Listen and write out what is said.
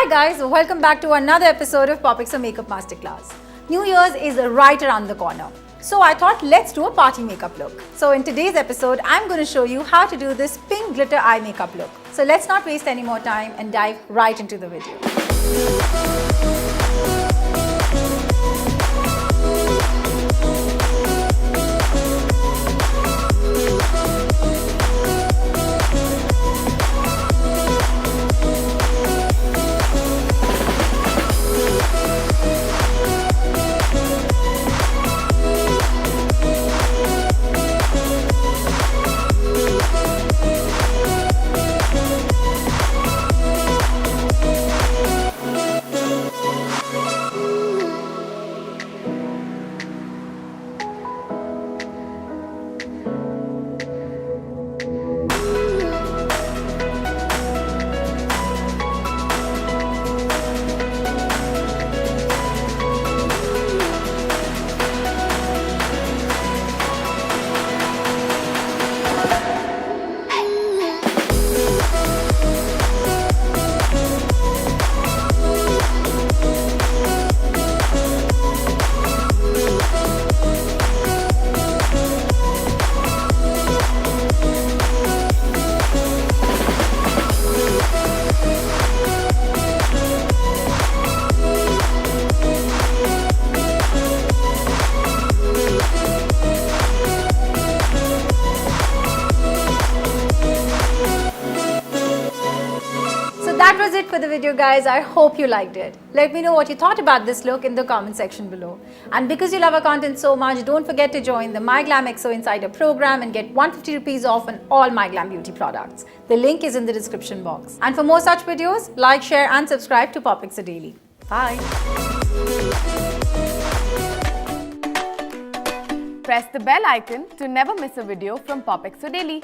guys, welcome back to another episode of POPxo Makeup Masterclass. New Year's is right around the corner. So I thought let's do a party makeup look. So in today's episode, I'm going to show you how to do this pink glitter eye makeup look. So let's not waste any more time and dive right into the video. That was it for the video, guys. I hope you liked it. Let me know what you thought about this look in the comment section below. And because you love our content so much, don't forget to join the MyGlamm POPxo Insider program and get 150 rupees off on all MyGlamm beauty products. The link is in the description box. And for more such videos, like, share and subscribe to POPxo Daily. Bye. Press the bell icon to never miss a video from POPxo Daily.